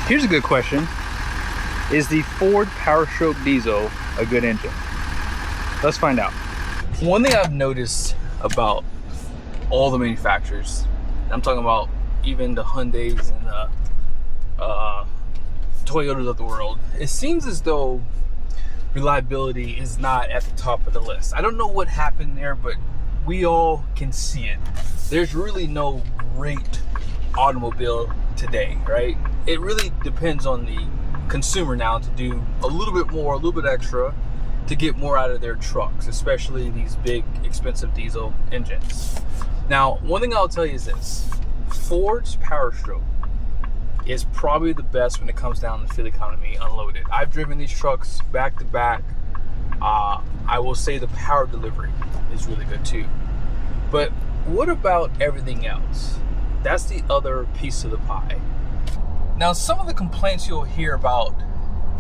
Here's a good question. Is the Ford PowerStroke diesel a good engine? Let's find out. One thing I've noticed about all the manufacturers, I'm talking about even the Hyundais and the Toyotas of the world, it seems as though reliability is not at the top of the list. I don't know what happened there, but we all can see it. There's really no great automobile today, right? It really depends on the consumer now to do a little bit more, a little bit extra to get more out of their trucks, especially these big expensive diesel engines. Now, one thing I'll tell you is this: Ford's PowerStroke is probably the best when it comes down to fuel economy unloaded. I've driven these trucks back to back. I will say the power delivery is really good too. But what about everything else? That's the other piece of the pie. Now, some of the complaints you'll hear about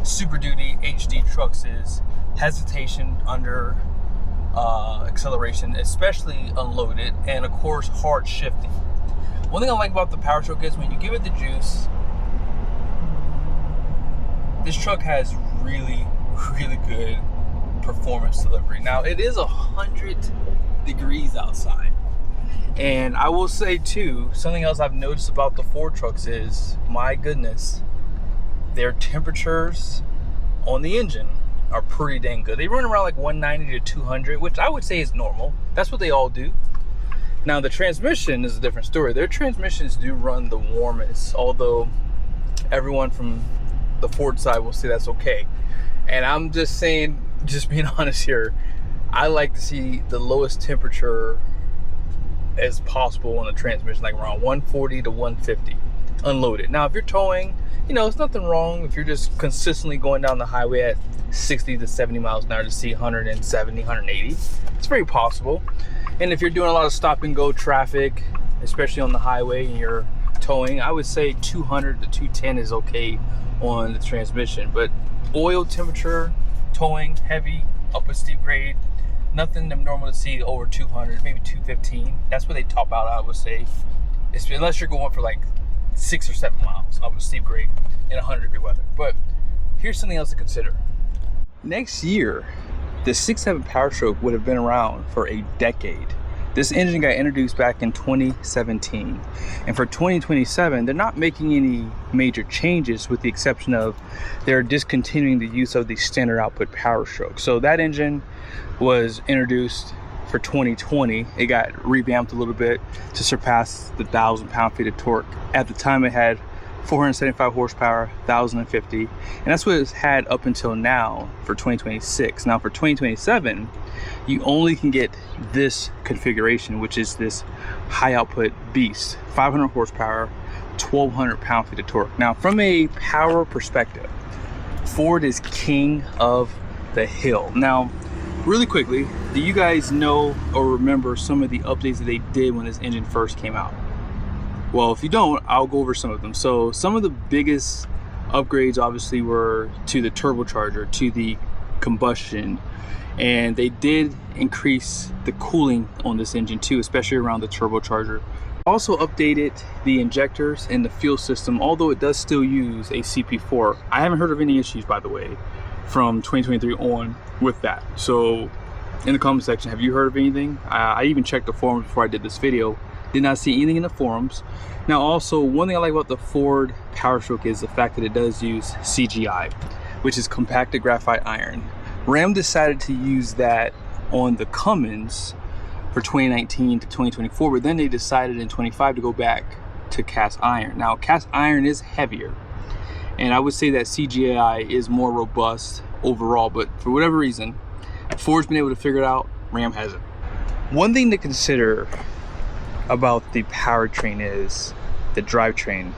Super Duty HD trucks is hesitation under acceleration, especially unloaded, and of course hard shifting. One thing I like about the PowerStroke is when you give it the juice, this truck has really good performance delivery. Now, it is 100 degrees outside, and I will say too, something else I've noticed about the Ford trucks is, my goodness, their temperatures on the engine are pretty dang good. They run around like 190 to 200, which I would say is normal. That's what they all do. Now, the transmission is a different story. Their transmissions do run the warmest, although everyone from the Ford side will say that's okay. And I'm just saying, just being honest here, I like to see the lowest temperature as possible on a transmission, like around 140 to 150 unloaded. Now, if you're towing, you know, it's nothing wrong if you're just consistently going down the highway at 60 to 70 miles an hour to see 170, 180. It's very possible. And if you're doing a lot of stop and go traffic, especially on the highway, and you're towing, I would say 200 to 210 is okay on the transmission. But oil temperature, towing, heavy, up a steep grade, nothing abnormal to see over 200, maybe 215. That's where they top out, I would say. Unless you're going for like 6 or 7 miles up a steep grade in 100-degree weather. But here's something else to consider. Next year, the 6.7 PowerStroke would have been around for a decade. This engine got introduced back in 2017. And for 2027, they're not making any major changes, with the exception of they're discontinuing the use of the standard output PowerStroke. So that engine was introduced for 2020. It got revamped a little bit to surpass the 1,000 pound-feet of torque. At the time, it had 475 horsepower, 1,050, and that's what it's had up until now for 2026. Now, for 2027, you only can get this configuration, which is this high output beast, 500 horsepower, 1,200 pound-feet of torque. Now, from a power perspective, Ford is king of the hill. Now, really quickly, do you guys know or remember some of the updates that they did when this engine first came out? Well, if you don't, I'll go over some of them. So some of the biggest upgrades obviously were to the turbocharger, to the combustion, and they did increase the cooling on this engine too, especially around the turbocharger. Also updated the injectors and the fuel system, although it does still use a CP4. I haven't heard of any issues, by the way, from 2023 on with that. So in the comment section, have you heard of anything? I even checked the forums before I did this video. Did not see anything in the forums. Now, also, one thing I like about the Ford PowerStroke is the fact that it does use CGI, which is compacted graphite iron. Ram decided to use that on the Cummins for 2019 to 2024, but then they decided in 25 to go back to cast iron. Now, cast iron is heavier, and I would say that CGI is more robust overall, but for whatever reason, Ford's been able to figure it out, Ram hasn't. One thing to consider about the powertrain is the drivetrain.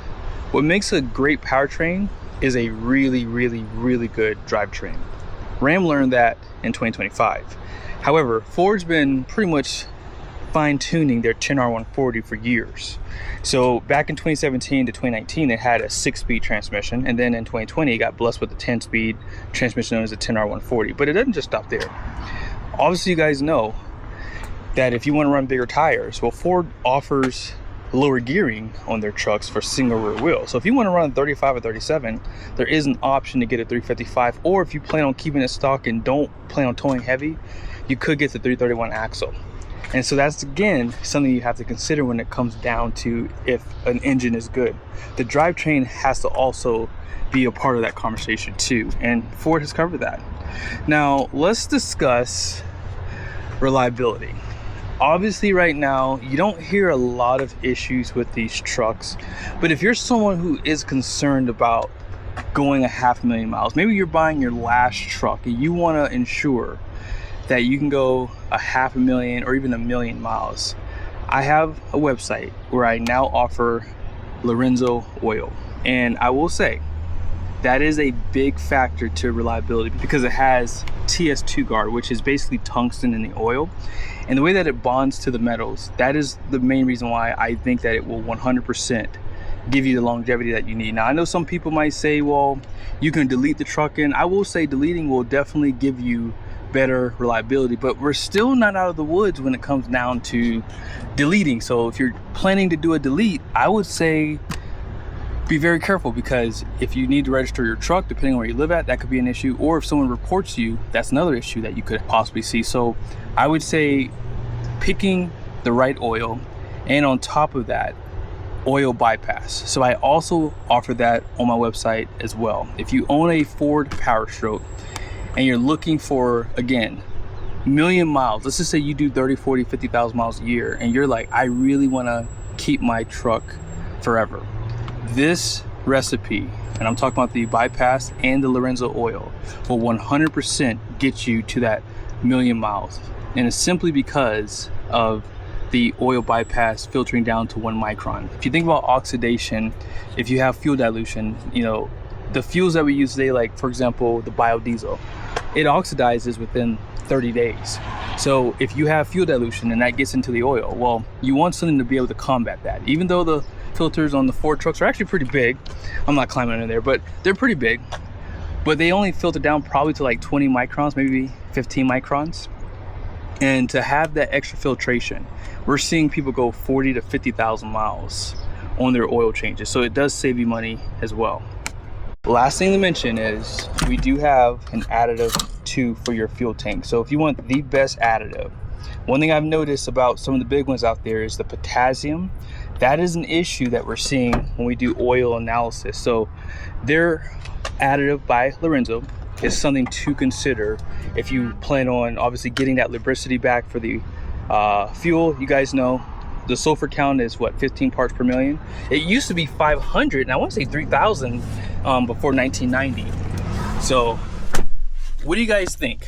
What makes a great powertrain is a really good drivetrain. Ram learned that in 2025. However, Ford's been pretty much fine-tuning their 10R140 for years. So back in 2017 to 2019, it had a 6-speed transmission, and then in 2020 it got blessed with a 10-speed transmission known as a 10R140. But it doesn't just stop there. Obviously, you guys know that if you want to run bigger tires, well, Ford offers lower gearing on their trucks for single rear wheel. So if you want to run 35 or 37, there is an option to get a 355, or if you plan on keeping it stock and don't plan on towing heavy, you could get the 331 axle. And so that's, again, something you have to consider when it comes down to if an engine is good. The drivetrain has to also be a part of that conversation too, and Ford has covered that. Now let's discuss reliability. Obviously right now you don't hear a lot of issues with these trucks, but if you're someone who is concerned about going 500,000 miles, maybe you're buying your last truck and you want to ensure that you can go 500,000 or even 1,000,000 miles, I have a website where I now offer Lorenzo oil, and I will say that is a big factor to reliability because it has TS2 guard, which is basically tungsten in the oil, and the way that it bonds to the metals, that is the main reason why I think that it will 100% give you the longevity that you need. Now I know some people might say, well, you can delete the truck in. I will say deleting will definitely give you better reliability, but we're still not out of the woods when it comes down to deleting. So if you're planning to do a delete, I would say be very careful, because if you need to register your truck, depending on where you live at, that could be an issue, or if someone reports you, that's another issue that you could possibly see. So I would say picking the right oil, and on top of that, oil bypass. So I also offer that on my website as well. If you own a Ford PowerStep and you're looking for, again, 1,000,000 miles, let's just say you do 30, 40, 50,000 miles a year, and you're like, I really want to keep my truck forever. This recipe, and I'm talking about the bypass and the Lorenzo oil, will 100% get you to that 1,000,000 miles. And it's simply because of the oil bypass filtering down to 1 micron. If you think about oxidation, if you have fuel dilution, you know, the fuels that we use today, like for example, the biodiesel, it oxidizes within 30 days. So if you have fuel dilution and that gets into the oil, well, you want something to be able to combat that. Even though the filters on the Ford trucks are actually pretty big, I'm not climbing in there, but they're pretty big, but they only filter down probably to like 20 microns, maybe 15 microns. And to have that extra filtration, we're seeing people go 40 to 50,000 miles on their oil changes. So it does save you money as well. Last thing to mention is we do have an additive too for your fuel tank. So if you want the best additive, one thing I've noticed about some of the big ones out there is the potassium. That is an issue that we're seeing when we do oil analysis. So their additive by Lorenzo is something to consider if you plan on obviously getting that lubricity back for the fuel. You guys know the sulfur count is what, 15 parts per million. It used to be 500, and I want to say 3,000 before 1990. So what do you guys think?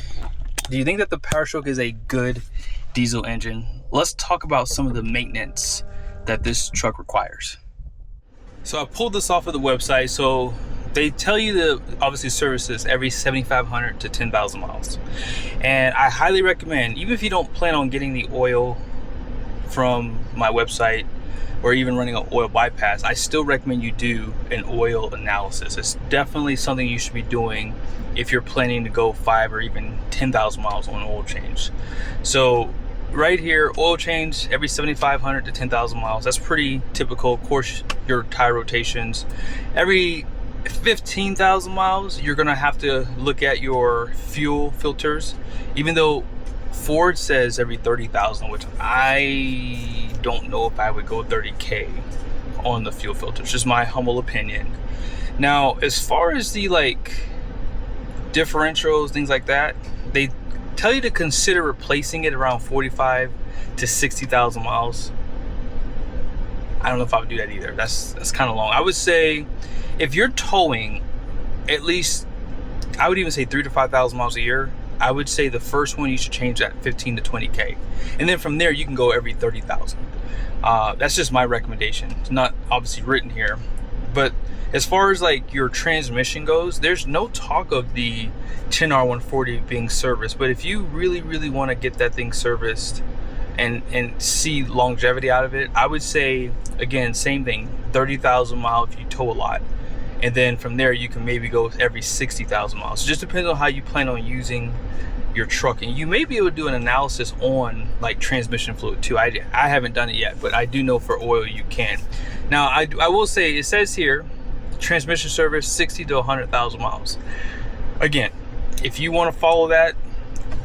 Do you think that the PowerStep is a good diesel engine? Let's talk about some of the maintenance that this truck requires. So I pulled this off of the website. So they tell you to obviously service this every 7,500 to 10,000 miles. And I highly recommend, even if you don't plan on getting the oil from my website or even running an oil bypass, I still recommend you do an oil analysis. It's definitely something you should be doing if you're planning to go 5 or even 10,000 miles on an oil change. So right here, oil change every 7,500 to 10,000 miles. That's pretty typical. Of course, your tire rotations every 15,000 miles, you're gonna have to look at your fuel filters, even though Ford says every 30,000, which I don't know if I would go 30K on the fuel filters, just my humble opinion. Now, as far as the like differentials, things like that, they tell you to consider replacing it around 45 to 60,000 miles. I don't know if I would do that either. That's kind of long. I would say if you're towing, at least, I would even say 3,000 to 5,000 miles a year, I would say the first one you should change that 15 to 20K. And then from there, you can go every 30,000. That's just my recommendation. It's not obviously written here. But as far as like your transmission goes, there's no talk of the 10R140 being serviced. But if you really, really want to get that thing serviced and see longevity out of it, I would say, again, same thing, 30,000 miles if you tow a lot. And then from there, you can maybe go every 60,000 miles. It just depends on how you plan on using your truck, and you may be able to do an analysis on like transmission fluid too. I haven't done it yet, but I do know for oil you can. Now I will say, it says here transmission service 60 to 100,000 miles. Again, if you want to follow that,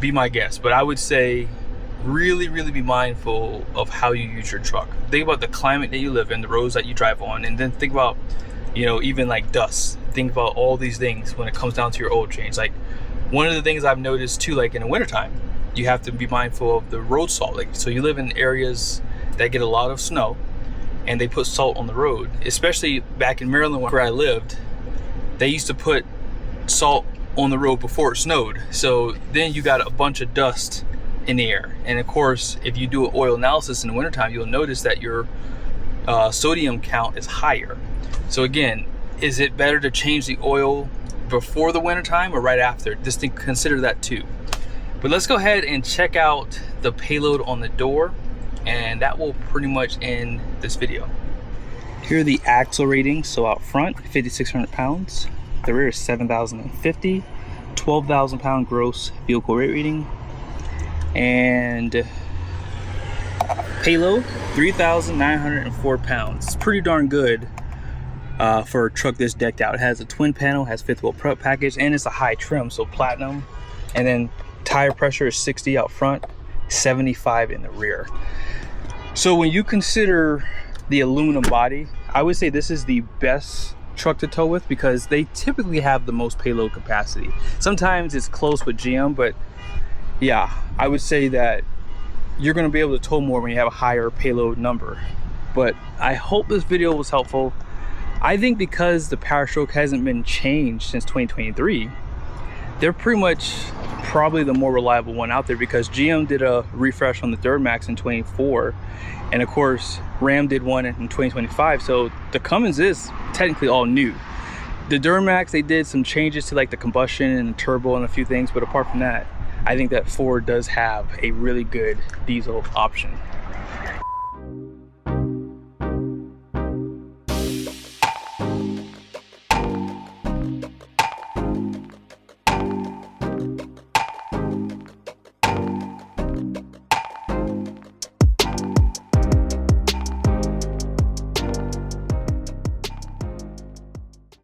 be my guest, but I would say really be mindful of how you use your truck. Think about the climate that you live in, the roads that you drive on, and then think about, you know, even like dust. Think about all these things when it comes down to your oil change. Like one of the things I've noticed too, like in the wintertime, you have to be mindful of the road salt. Like, so you live in areas that get a lot of snow and they put salt on the road, especially back in Maryland where I lived. They used to put salt on the road before it snowed. So then you got a bunch of dust in the air. And of course, if you do an oil analysis in the wintertime, you'll notice that your sodium count is higher. So again, is it better to change the oil before the wintertime or right after? Just consider that too. But let's go ahead and check out the payload on the door, and that will pretty much end this video. Here are the axle ratings. So out front, 5,600 pounds. The rear is 7,050, 12,000 pound gross vehicle weight rating. And payload, 3,904 pounds. It's pretty darn good for a truck this decked out. It has a twin panel, has fifth wheel prep package, and it's a high trim, so platinum. And then tire pressure is 60 out front, 75 in the rear. So when you consider the aluminum body, I would say this is the best truck to tow with because they typically have the most payload capacity. Sometimes it's close with GM, but yeah, I would say that you're going to be able to tow more when you have a higher payload number. But I hope this video was helpful. I think because the power stroke hasn't been changed since 2023, they're pretty much probably the more reliable one out there, because GM did a refresh on the Duramax in 24, and of course Ram did one in 2025. So the Cummins is technically all new. The Duramax, they did some changes to like the combustion and the turbo and a few things, but apart from that, I think that Ford does have a really good diesel option.